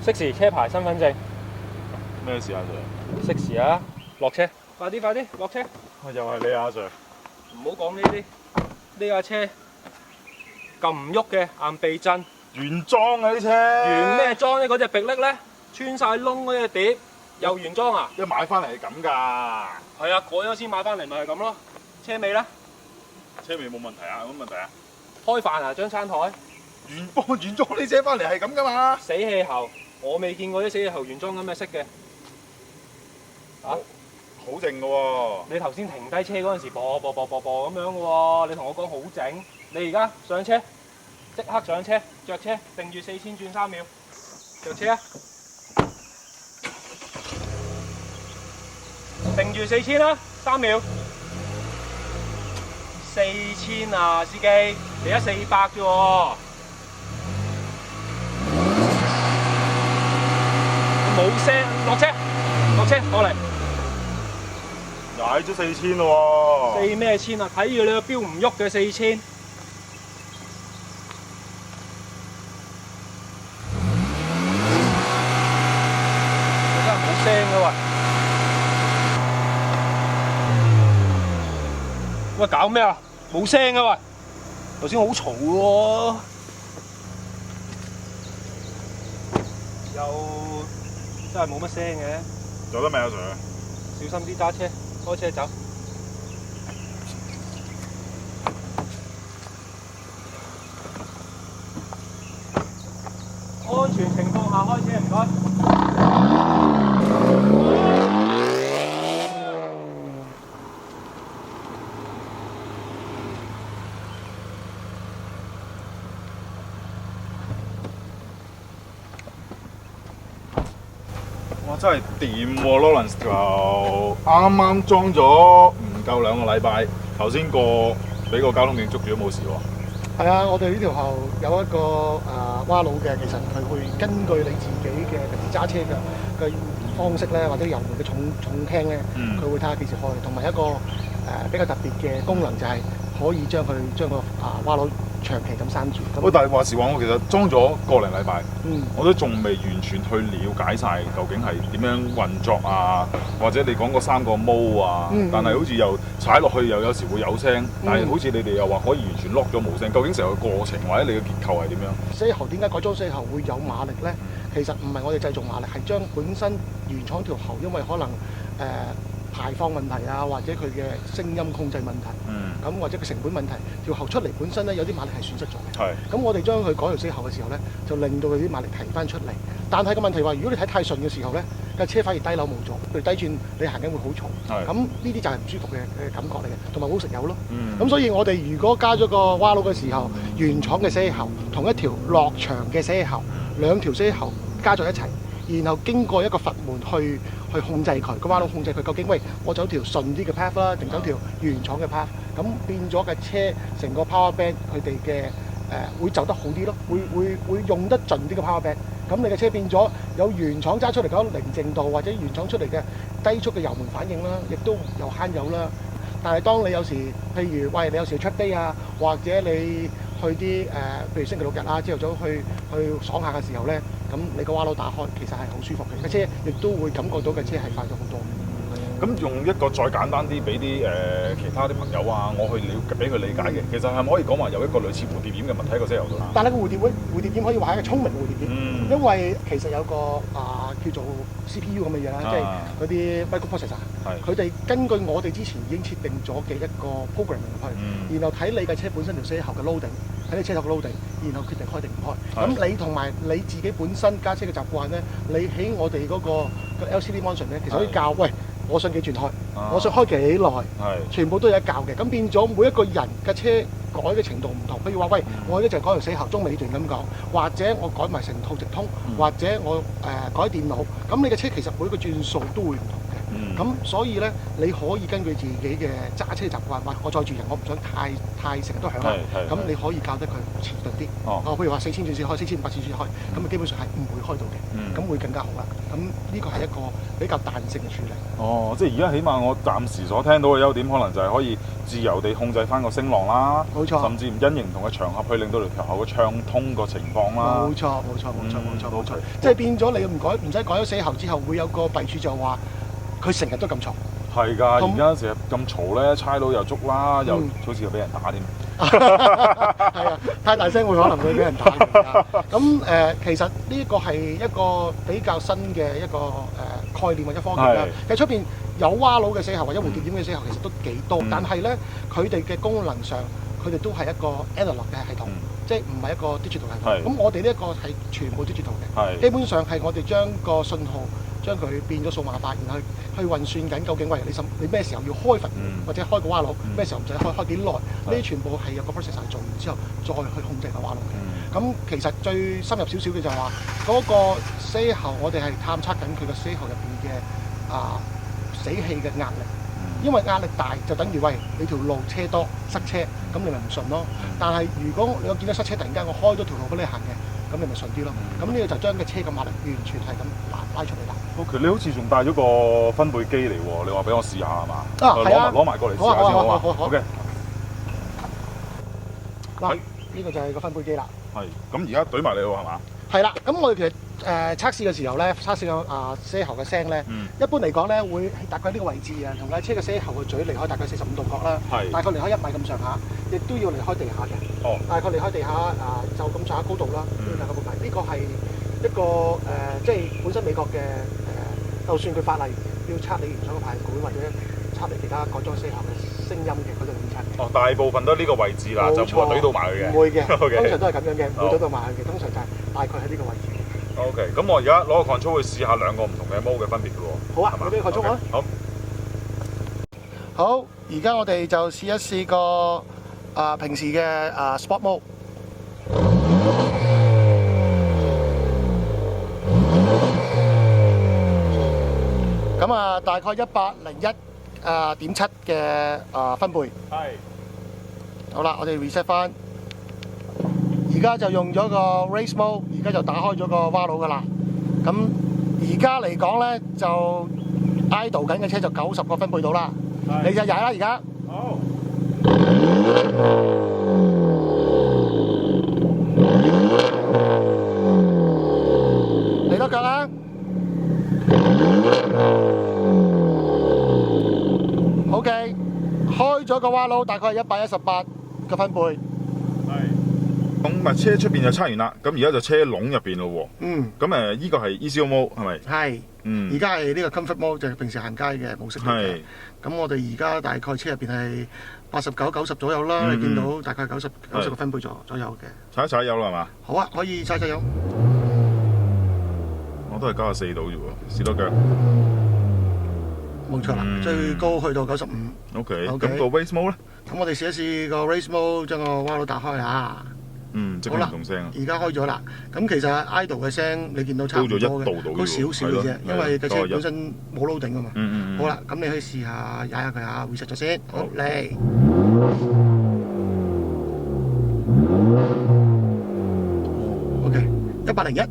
熄匙車牌身份證。咩事啊 Sir？熄匙啊！落車，快啲落車！又係你啊 Sir。唔好講呢啲，呢架車咁唔喐嘅硬避震，原裝啊啲車。原咩裝咧？嗰隻迫力咧，穿晒窿嗰隻碟，又原裝啊？一買翻嚟係咁㗎。係啊，改咗先買翻嚟咪係咁咯。車尾咧？車尾冇問題啊，有乜問題啊？開飯啊張餐台，原裝啲車翻嚟係咁㗎嘛？死氣喉，我未見過啲死氣喉原裝咁嘅色嘅。啊？好靜㗎喎。你頭先停低車嗰陣時，噃咁樣嘅喎，你同我講好整。你而家上車，即刻上車，着車，定住4000轉3秒，着車啊！定住4000啦，3秒。4000啊，司機，你而家400啫喎。冇聲，落車，過嚟。踩咗4000咯喎。四咩千啊？睇住你個標唔喐嘅4000。真係冇聲嘅喂！喂，搞咩啊？冇聲嘅喂！頭先好嘈喎。又真係冇乜聲嘅。做得未啊 Sir？小心啲揸車，開車走。安全情況下開車，唔該。哇！真係掂喎 Lawrence 就啱啱裝咗唔夠2個禮拜，頭先俾個交通警捉住都冇事喎。係啊，我哋呢條後有一個蛙佬嘅，其實佢會根據你自己嘅平時揸車嘅方式咧，或者油門嘅重輕咧，佢會睇下幾時開，同埋一個比較特別嘅功能就係可以將個蛙佬長期咁閂住。喂，但係話時話，我其實裝咗個零禮拜，我都仲未完全去了解晒究竟係點樣運作啊，或者你講嗰3個毛啊，但係好似又踩落去又有時會有聲，但係好似你哋又話可以完全 lock 咗冇聲，究竟成個過程或者你嘅結構係點樣？死氣喉點解改裝死氣喉會有馬力咧？其實唔係我哋製造馬力，係將本身原廠條喉，因為可能排放問題啊，或者佢嘅聲音控制問題，咁或者佢成本問題，條喉出嚟本身咧有啲馬力係損失咗嘅。咁我哋將佢改條死氣喉嘅時候咧，就令到佢啲馬力提翻出嚟。但係個問題話，如果你睇太順嘅時候咧，架車反而低扭冇咗，譬如低轉你行緊會好嘈。咁呢啲就係唔舒服嘅感覺嚟嘅，同埋好食油咯。咁所以我哋如果加咗個蛙佬嘅時候，原廠嘅死氣喉同一條落場嘅死氣喉，2條死氣喉加咗一齊，然後經過一個閥門去控制佢，個蛙佬控制佢究竟，喂，我走條順啲嘅 path 啦，定走條原廠嘅 path，咁變咗嘅車成個 power band 佢哋嘅會走得好啲咯，會用得盡啲嘅 power band，咁你嘅車變咗有原廠揸出嚟嗰寧靜度，或者原廠出嚟嘅低速嘅油門反應啦，亦都又慳油啦。但係當你有時譬如喂，你有時 track day 啊，或者你去啲譬如星期6日啊，朝頭早去爽下嘅時候咧，咁你個蛙佬打開其實係好舒服嘅，架車亦都會感覺到架車係快咗好多。咁用一個再簡單啲，俾啲其他啲朋友啊，我去俾佢理解嘅，其實係咪可以講話有一個類似蝴蝶點嘅物體喺個車油度？但係個蝴蝶點可以話係一個聰明嘅蝴蝶點，因為其實有個叫做 CPU 咁嘅嘢啦，即係嗰啲 microprocessor，佢哋根據我哋之前已經設定咗嘅一個 program 入去，然後睇你架車本身條死氣喉嘅 loading，睇你車頭嘅 loading，然後決定開定唔開。咁你同埋你自己本身揸車嘅習慣咧，你喺我哋嗰個 LCD monitor 咧，其實可以教喂。我想幾轉開，我想開幾耐，全部都有得教嘅。咁變咗每一個人嘅車改嘅程度唔同。譬如話，喂，我一陣改條死喉中尾段咁講，或者我改埋成套直通，或者我改電腦。咁你嘅車其實每一個轉數都會唔同嘅。咁所以咧，你可以根據自己嘅揸車習慣，話我載住人，我唔想太成日都響啦。咁你可以教得佢遲鈍啲。譬如話4000轉先開，4500轉先開，咁基本上係唔會開到嘅。咁會更加好啦。咁呢個係一個比較彈性嘅處理。即係而家起碼我暫時所聽到嘅優點，可能就係可以自由地控制翻個聲浪啦。冇錯。甚至唔因應唔同嘅場合去令到條喉嘅暢通個情況啦。冇錯。即係變咗你唔使改咗死喉之後，會有個弊處就話佢成日都咁嘈。係㗎，而家成日咁嘈咧，差佬又捉啦，又好似又俾人打添。係啊，太大聲會可能會俾人打嘅。咁其實呢個係一個比較新嘅一個概念或者科技啦。其實出邊有蛙佬嘅死喉或者蝴蝶點嘅死喉其實都幾多，但係咧佢哋嘅功能上，佢哋都係一個 analog 嘅系統，即係唔係一個 digital 系統。咁我哋呢一個係全部 digital 嘅，基本上係我哋將個信號將佢變咗數碼化，然後去運算緊究竟喂你咩時候要開閥或者開個蛙佬，咩時候唔使開幾耐，呢啲全部係有個 processor 做完之後再去控制個蛙佬嘅。咁其實最深入少少嘅就係話嗰個死喉，我哋係探測緊佢個死喉入邊嘅死氣嘅壓力，因為壓力大就等於喂你條路車多塞車，咁你咪唔順咯。但係如果你見到塞車，突然間我開咗條路俾你行嘅，咁你咪順啲咯。咁呢個就將個車嘅壓力完全係咁拉出嚟啦。OK， 你好似仲帶咗個分貝機嚟喎，你話俾我試下係嘛？係啊，攞埋過嚟試下先好嘛？好。OK。嗱，呢個就係個分貝機啦。係。咁而家懟埋你喎係嘛？係啦，咁我哋其實測試嘅時候咧，測試個死喉嘅聲咧，一般嚟講咧會大概呢個位置啊，同架車嘅死喉嘅嘴離開大概45度角啦，大概離開1米咁上下，亦都要離開地下嘅。大概離開地下就咁上下高度啦，呢個係一個即係本身美國嘅就算佢法例要測你原廠嘅排管或者測你其他改裝死喉嘅聲音嘅，佢都會測嘅。大部分都呢個位置啦，就唔會懟到埋佢嘅。唔會嘅，通常都係咁樣嘅，唔會懟到埋佢嘅，通常就係大概喺呢個位置。OK， 咁我而家攞個 control 去試下兩個唔同嘅 mode 嘅分別嘅喎。好啊，你俾個 control 啊。好，而家我哋就試一試個平時嘅sport mode。咁大概101.7嘅分貝。係。好啦，我哋 reset 翻。而家就用咗個 race mode， 而家就打開咗個蛙佬噶啦。咁而家嚟講咧，就 idle 緊嘅車就90個分貝到啦。你就踩啦，而家。好。嚟多腳啦。OK， 開咗個蛙佬，大概係118個分貝。咁車出邊就測完啦，咁而家就車籠入邊咯喎。咁依個係 ECO mode 係咪？係。而家係呢個 comfort mode 就係平時行街嘅模式嚟嘅。咁我哋而家大概車入邊係89、90左右啦。你見到大概90個分貝左右嘅。踩一踩油啦係嘛？好啊，可以踩油。我都係94度啫喎，試多腳。冇錯啦，最高去到95。OK。咁個 race mode 咧？咁我哋試一試個 race mode，將個蛙佬打開下。即係唔同聲。而家開咗啦，咁其實 idle 嘅聲你見到差唔多嘅，高少少嘅啫，因為架車本身冇 loading 㗎嘛。好啦，咁你可以試下踩下佢下 reset 咗先。好嚟。OK， 101。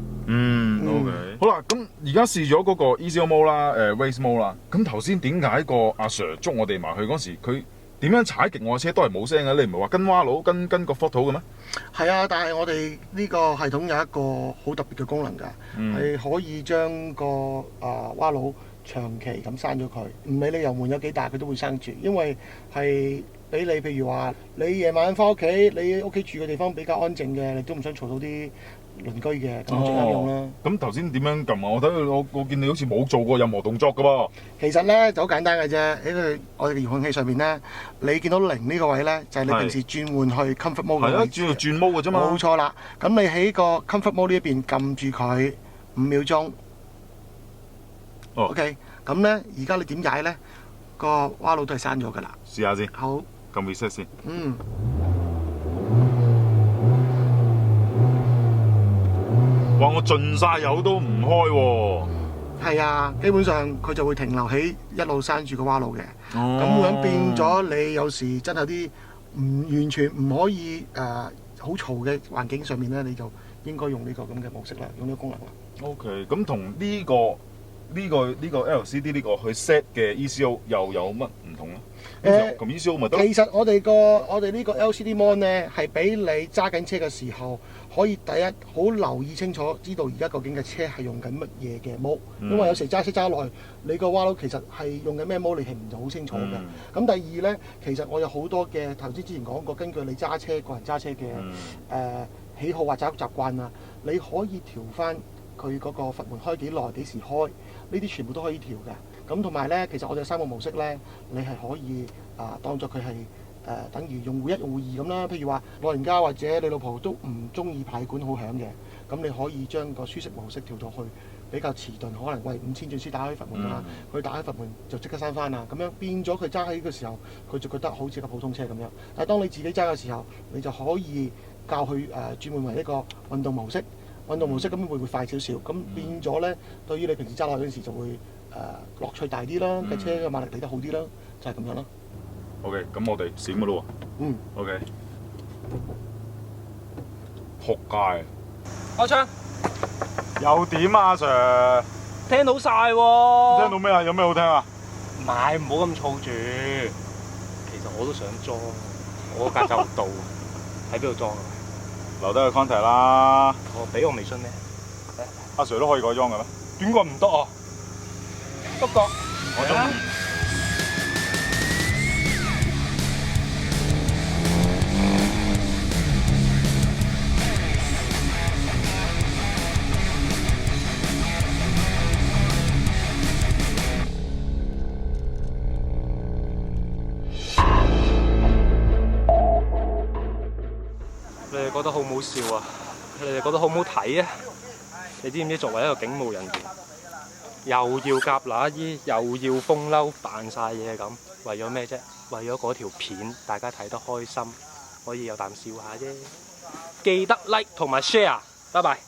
OK。好啦，咁而家試咗嗰個 ECO mode 啦，race mode 啦。咁頭先點解個阿 Sir 捉我哋埋去嗰時，佢點樣踩極我嘅車都係冇聲嘅？你唔係話跟蛙佬跟個 photo 嘅咩？係啊，但係我哋呢個系統有一個好特別嘅功能㗎，係可以將個蛙佬長期咁閂咗佢，唔理你油門有幾大，佢都會閂住，因為係俾你譬如話你夜晚翻屋企，你屋企住嘅地方比較安靜嘅，你都唔想嘈到啲鄰居嘅，咁就啱用啦。咁頭先點樣撳啊？我睇我見你好似冇做過任何動作㗎噃。其實咧就好簡單嘅啫，喺我哋嘅遙控器上面咧，你見到0呢個位咧，就係你平時轉換去 comfort mode 嘅位置。係啊，轉 mode 嘅啫嘛。冇錯啦。咁你喺個 comfort mode 呢一邊撳住佢5秒鐘。OK， 咁咧而家你點踩咧？個蛙佬都係閂咗㗎啦。試下先。好。撳 reset 先。哇！我盡晒油都唔開喎。係啊，基本上佢就會停留喺一路閂住個蛙路嘅。咁樣變咗你有時真係有啲完全唔可以好嘈嘅環境上面咧，你就應該用呢個咁嘅模式啦，用呢個功能啦。OK， 咁同呢個 LCD 呢個去 set 嘅 ECO 又有乜唔同咧？咁 ECO 咪得？其實我哋呢個 LCD mon 咧，係俾你揸緊車嘅時候，可以第一好留意清楚，知道而家究竟嘅車係用緊乜嘢嘅模。因為有時揸車揸耐，你個蛙佬其實係用緊咩模，你係唔好清楚嘅。咁第二咧，其實我有好多嘅頭先之前講過，根據你揸車個人揸車嘅喜好或者習慣啊，你可以調翻佢嗰個閥門開幾耐、幾時開，呢啲全部都可以調嘅。咁同埋咧，其實我哋3個模式咧，你係可以當作佢係等於用戶1、用戶2咁啦。譬如話老人家或者你老婆都唔中意排管好響嘅，咁你可以將個舒適模式調咗去比較遲鈍，可能喂5000轉先打開閥門啊，佢打開閥門就即刻閂翻啊，咁樣變咗佢揸喺嘅時候，佢就覺得好似架普通車咁樣。但係當你自己揸嘅時候，你就可以教佢轉換為一個運動模式。運動模式咁會快少少，咁變咗咧，對於你平時揸落嗰陣時就會樂趣大啲啦，架車嘅馬力嚟得好啲啦，就係咁樣咯。OK， 咁我哋閃嘅咯喎。OK。仆街！開槍！又點啊，阿 Sir？聽到晒喎。聽到咩啊？有咩好聽啊？唔係，唔好咁燥住。其實我都想裝，我架就到，喺邊度裝啊？留低個 contact 啦。俾我微信咩？阿 Sir 都可以改裝嘅咩？點解唔得啊？不過我中意。你哋覺得好唔好笑啊？你哋覺得好唔好睇啊？你知唔知作為一個警務人員，又要夾乸衣，又要風褸，扮晒嘢咁，為咗咩啫？為咗嗰條片，大家睇得開心，可以有啖笑下啫。記得 like 同埋 share，拜拜。